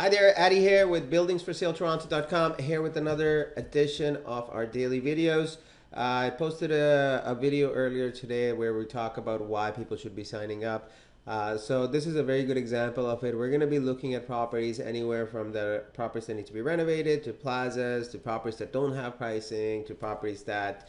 Hi there, Addy here with buildingsforsaletoronto.com, here with another edition of our daily videos. I posted a video earlier today where we talk about why people should be signing up. So this is a very good example of it. We're going to be looking at properties anywhere from the properties that need to be renovated, to plazas, to properties that don't have pricing, to properties that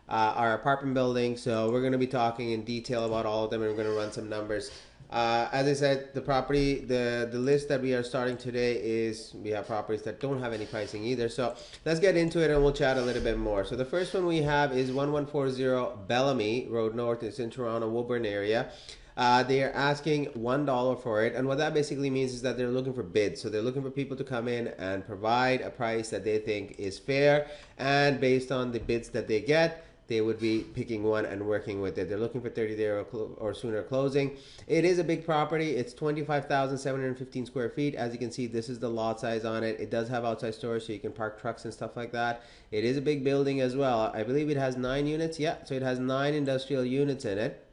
are apartment buildings. So we're going to be talking in detail about all of them, and we're going to run some numbers. As I said, the list that we are starting today is we have properties that don't have any pricing either. So let's get into it and we'll chat a little bit more. So the first one we have is 1140 Bellamy Road North. It's in Toronto, Woburn area. They are asking $1 for it, and what that basically means is that they're looking for bids. So they're looking for people to come in and provide a price that they think is fair, and based on the bids that they get, they would be picking one and working with it. They're looking for 30-day or sooner closing. It is a big property. It's 25,715 square feet. As you can see, this is the lot size on it. It does have outside storage, so you can park trucks and stuff like that. It is a big building as well. I believe it has 9 units. Yeah, so it has 9 industrial units in it.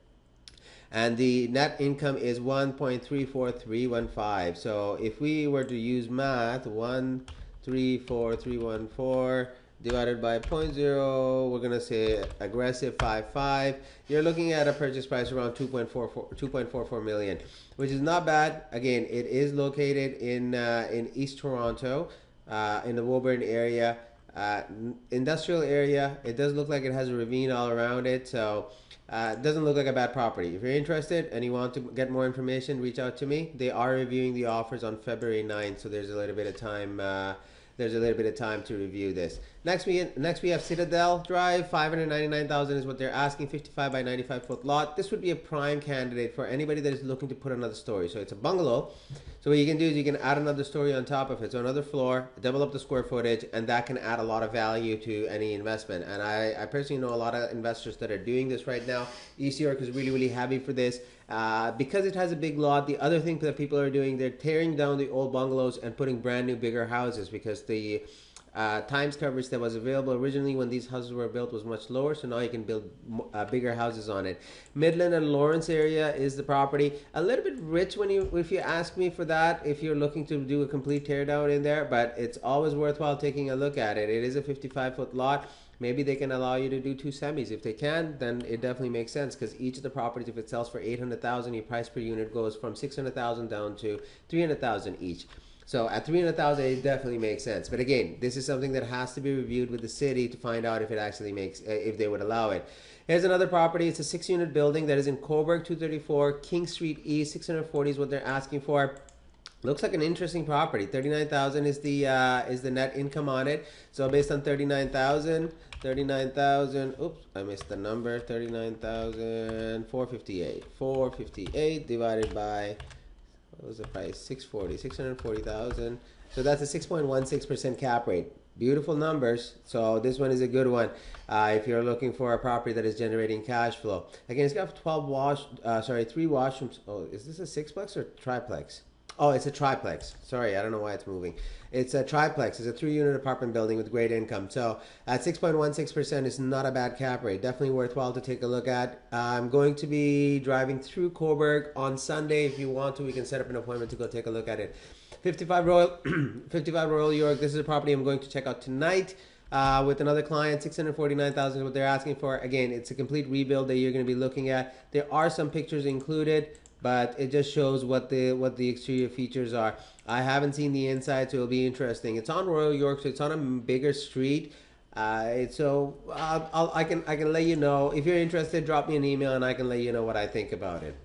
And the net income is 1.34315. So if we were to use math, 1.34314 divided by 0.0, we're gonna say aggressive 5.5. You're looking at a purchase price around 2.44 million, which is not bad. Again, it is located in East Toronto, in the Woburn area, industrial area. It does look like it has a ravine all around it, so it doesn't look like a bad property. If you're interested and you want to get more information, reach out to me. They are reviewing the offers on February 9th, so there's a little bit of time. There's a little bit of time to review this. Next we have Citadel Drive. 599,000 is what they're asking. 55 by 95 foot lot. This would be a prime candidate for anybody that is looking to put another story. So it's a bungalow. So what you can do is you can add another story on top of it. So another floor, double up the square footage, and that can add a lot of value to any investment. And I personally know a lot of investors that are doing this right now. East York is really, really happy for this. Because it has a big lot, the other thing that people are doing, they're tearing down the old bungalows and putting brand new, bigger houses, because the times coverage that was available originally when these houses were built was much lower, so now you can build bigger houses on it. Midland and Lawrence area is the property. A little bit rich if you ask me for that, if you're looking to do a complete teardown in there, but it's always worthwhile taking a look at it. It is a 55-foot lot. Maybe they can allow you to do 2 semis. If they can, then it definitely makes sense, because each of the properties, if it sells for 800,000, your price per unit goes from 600,000 down to 300,000 each. So at 300,000, it definitely makes sense. But again, this is something that has to be reviewed with the city to find out if it actually makes, if they would allow it. Here's another property. It's a 6-unit building that is in Coburg, 234 King Street East. 640 is what they're asking for. Looks like an interesting property. 39,000 is the net income on it. So based on 39,000, oops, I missed the number. 39,458. 458 divided by, what was the price? 640,000. So that's a 6.16% cap rate. Beautiful numbers. So this one is a good one if you're looking for a property that is generating cash flow. Again, it's got 3 washrooms. Oh, is this a 6-plex or triplex? Oh, it's a triplex. Sorry, I don't know why it's moving. It's a triplex. It's a 3-unit apartment building with great income. So at 6.16% is not a bad cap rate. Definitely worthwhile to take a look at. I'm going to be driving through Coburg on Sunday. If you want to, we can set up an appointment to go take a look at it. 55 Royal, 55 Royal York. This is a property I'm going to check out tonight. With another client. 649,000 is what they're asking for. Again, it's a complete rebuild that you're going to be looking at. There are some pictures included, but it just shows what the exterior features are. I haven't seen the inside, so it'll be interesting. It's on Royal York, so it's on a bigger street. I can let you know. If you're interested, drop me an email and I can let you know what I think about it.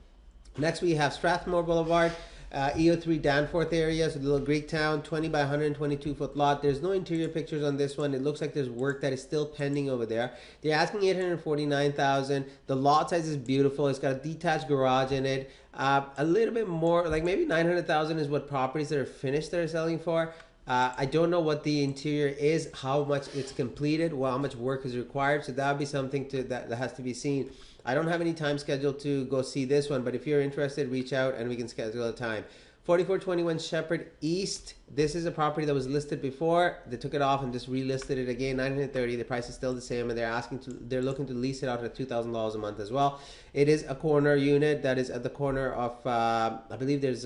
Next, we have Strathmore Boulevard. EO3 Danforth area, so the little Greek town, 20 by 122 foot lot. There's no interior pictures on this one. It looks like there's work that is still pending over there. They're asking 849,000. The lot size is beautiful. It's got a detached garage in it. A little bit more, like maybe 900,000 is what properties that are finished they're selling for. I don't know what the interior is, how much it's completed, how much work is required. So that would be something that has to be seen. I don't have any time scheduled to go see this one, but if you're interested, reach out and we can schedule a time. 4421 Shepherd East. This is a property that was listed before. They took it off and just relisted it again. 930. The price is still the same, and they're looking to lease it out at $2,000 a month as well. It is a corner unit that is at the corner of I believe there's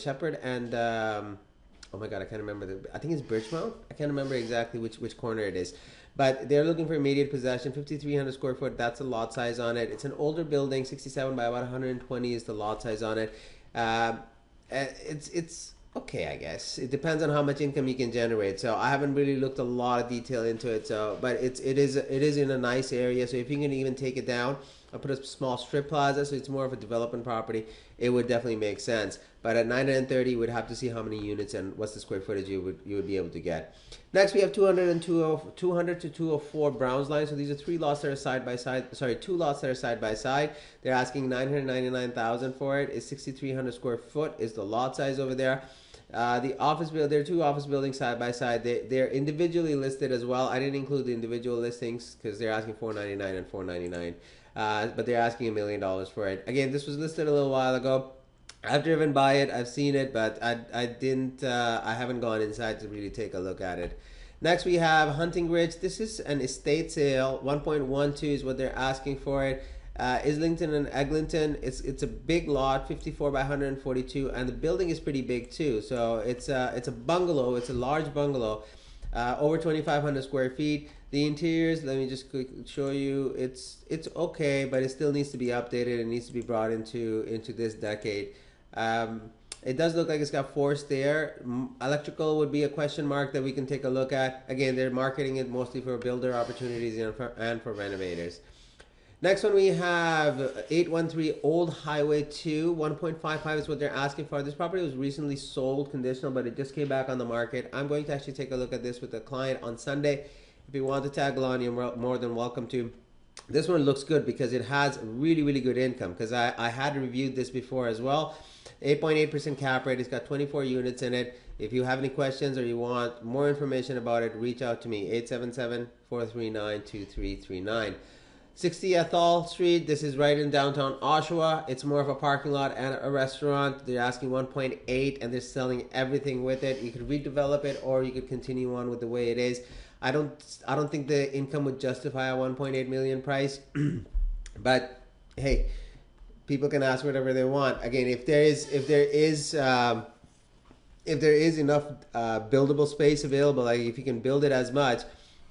Shepherd and oh my god, I can't remember I think it's Birchmount. I can't remember exactly which corner it is, but they're looking for immediate possession. 5,300 square foot. That's the lot size on it. It's an older building. 67 by about 120 is the lot size on it. It's okay, I guess. It depends on how much income you can generate. So I haven't really looked a lot of detail into it. So, but it is in a nice area. So if you can even take it down, I'll put a small strip plaza, so it's more of a development property. It would definitely make sense. But at 930, we'd have to see how many units and what's the square footage you would be able to get. Next, we have 200 to 204 Browns line. So these are three lots that are side by side. Sorry, two lots that are side by side. They're asking 999,000 for it. It's 6,300 square foot is the lot size over there. The office build, there are two office buildings side by side. They're individually listed as well. I didn't include the individual listings because they're asking 499 and 499. But they're asking $1 million for it. Again, this was listed a little while ago. I've driven by it, I've seen it, but I haven't gone inside to really take a look at it. Next, we have Hunting Ridge. This is an estate sale. 1.12 is what they're asking for it. Islington and Eglinton. It's a big lot, 54 by 142, and the building is pretty big too. So it's a bungalow. It's a large bungalow, over 2,500 square feet. The interiors, let me just show you. It's okay, but it still needs to be updated. It needs to be brought into this decade. It does look like it's got force there. Electrical would be a question mark that we can take a look at. Again, they're marketing it mostly for builder opportunities and for renovators. Next one we have 813 Old Highway 2. 1.55 is what they're asking for. This property was recently sold conditional, but it just came back on the market. I'm going to actually take a look at this with a client on Sunday. If you want to tag along, you're more than welcome to. This one looks good because it has really, really good income, because I had reviewed this before as well. 8.8% cap rate. It's got 24 units in it. If you have any questions or you want more information about it, reach out to me. 877-439-2339. 60 Ethel Street. This is right in downtown Oshawa. It's more of a parking lot and a restaurant. They're asking 1.8 and they're selling everything with it. You could redevelop it or you could continue on with the way it is. I don't think the income would justify a 1.8 million price. But hey, people can ask whatever they want. Again, if there is enough buildable space available, like if you can build it as much,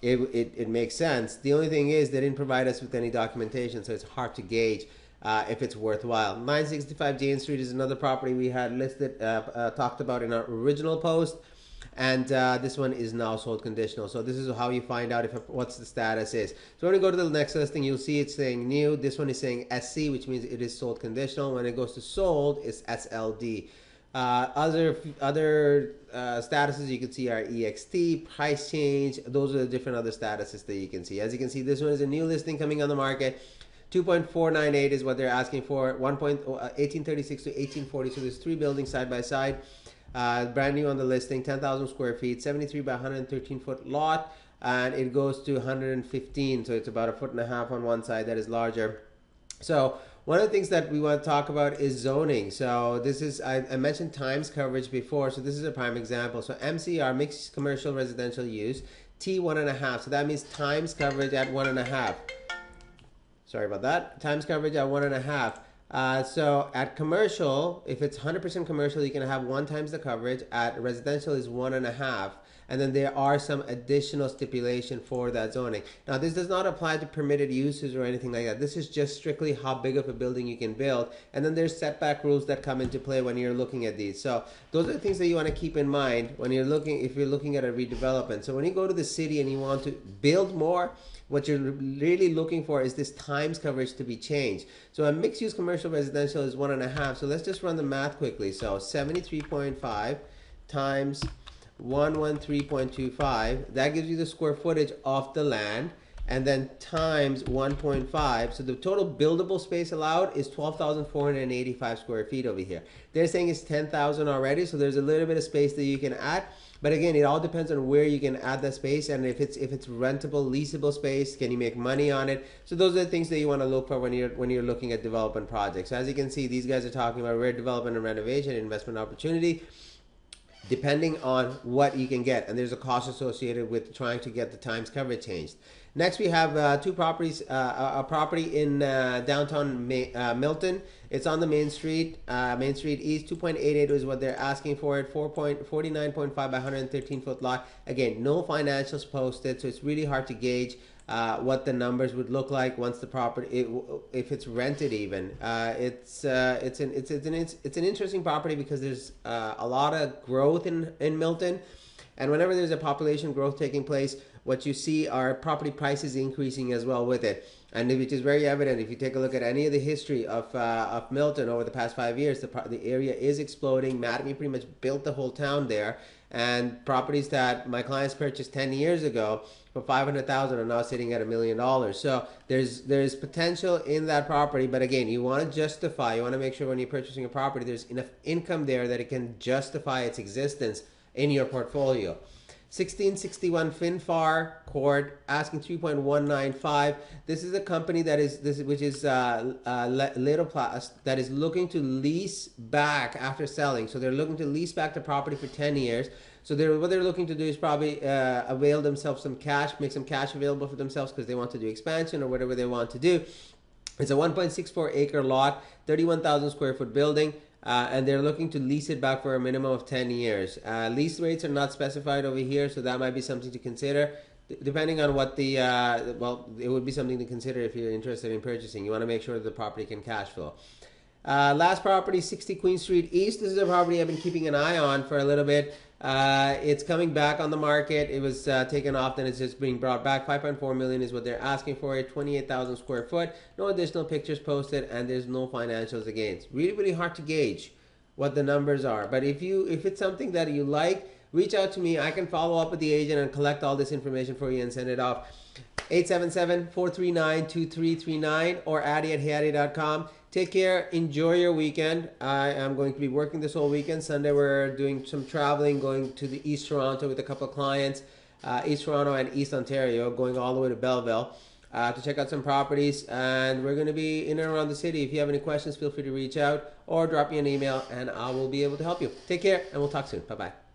it makes sense. The only thing is they didn't provide us with any documentation, so it's hard to gauge if it's worthwhile. 965 Jane Street is another property we had listed, talked about in our original post, and this one is now sold conditional. So this is how you find out what's the status is. So when you go to the next listing, you'll see it's saying new. This one is saying SC, which means it is sold conditional. When it goes to sold, it's SLD. Other statuses you can see are EXT, price change. Those are the different other statuses that you can see. As you can see, this one is a new listing coming on the market. 2.498 is what they're asking for. 1836 to 1840. So there's three buildings side by side. Brand new on the listing. 10,000 square feet. 73 by 113 foot lot, and it goes to 115. So it's about 1.5 feet on one side. That is larger. So one of the things that we want to talk about is zoning. So this is, I mentioned times coverage before, so this is a prime example. So MCR, mixed commercial residential use, T 1.5. So that means times coverage at 1.5. Sorry about that. Times coverage at 1.5. So at commercial, if it's 100% commercial, you can have 1 times the coverage. At residential is 1.5. And then there are some additional stipulation for that zoning. Now, this does not apply to permitted uses or anything like that. This is just strictly how big of a building you can build. And then there's setback rules that come into play when you're looking at these. So those are the things that you want to keep in mind when you're looking, if you're looking at a redevelopment. So when you go to the city and you want to build more, what you're really looking for is this times coverage to be changed. So a mixed use commercial residential is 1.5. So let's just run the math quickly. So 73.5 times 113.25, that gives you the square footage of the land, and then times 1.5. So the total buildable space allowed is 12,485 square feet over here. They're saying it's 10,000 already, so there's a little bit of space that you can add. But again, it all depends on where you can add that space, and if it's rentable, leasable space, can you make money on it? So those are the things that you want to look for when you're looking at development projects. So as you can see, these guys are talking about redevelopment and renovation, investment opportunity. depending on what you can get, and there's a cost associated with trying to get the times coverage changed. Next, we have two properties. A property in downtown Milton. It's on the Main Street East. 2.88 is what they're asking for it. 49.5 by 113 foot lot. Again, no financials posted, so it's really hard to gauge what the numbers would look like once the property, if it's rented even. It's an interesting property because there's a lot of growth in Milton, and whenever there's a population growth taking place, what you see are property prices increasing as well with it, and which is very evident if you take a look at any of the history of Milton over the past 5 years. The area is exploding. Mattamy pretty much built the whole town there, and properties that my clients purchased 10 years ago for $500,000 are now sitting at $1 million. So there's potential in that property, but again, you want to justify. You want to make sure when you're purchasing a property, there's enough income there that it can justify its existence in your portfolio. 1661 Finfar Court, asking 3.195. This is a company that is which is Litoplast, that is looking to lease back after selling. So they're looking to lease back the property for 10 years. So what they're looking to do is probably avail themselves some cash, make some cash available for themselves because they want to do expansion or whatever they want to do. It's a 1.64 acre lot, 31,000 square foot building. And they're looking to lease it back for a minimum of 10 years. Lease rates are not specified over here, so that might be something to consider. Depending on what the, well, it would be something to consider if you're interested in purchasing. You want to make sure that the property can cash flow. Last property, 60 Queen Street East. This is a property I've been keeping an eye on for a little bit. It's coming back on the market. It was taken off, then it's just being brought back. 5.4 million is what they're asking for it. 28,000 square foot. No additional pictures posted, and there's no financials again. It's really, really hard to gauge what the numbers are. But if it's something that you like, reach out to me. I can follow up with the agent and collect all this information for you and send it off. 877-439-2339 or addy@heyaddy.com. Take care. Enjoy your weekend. I am going to be working this whole weekend. Sunday we're doing some traveling, going to the East Toronto with a couple of clients, East Toronto and East Ontario, going all the way to Belleville to check out some properties. And we're going to be in and around the city. If you have any questions, feel free to reach out or drop me an email and I will be able to help you. Take care and we'll talk soon. Bye-bye.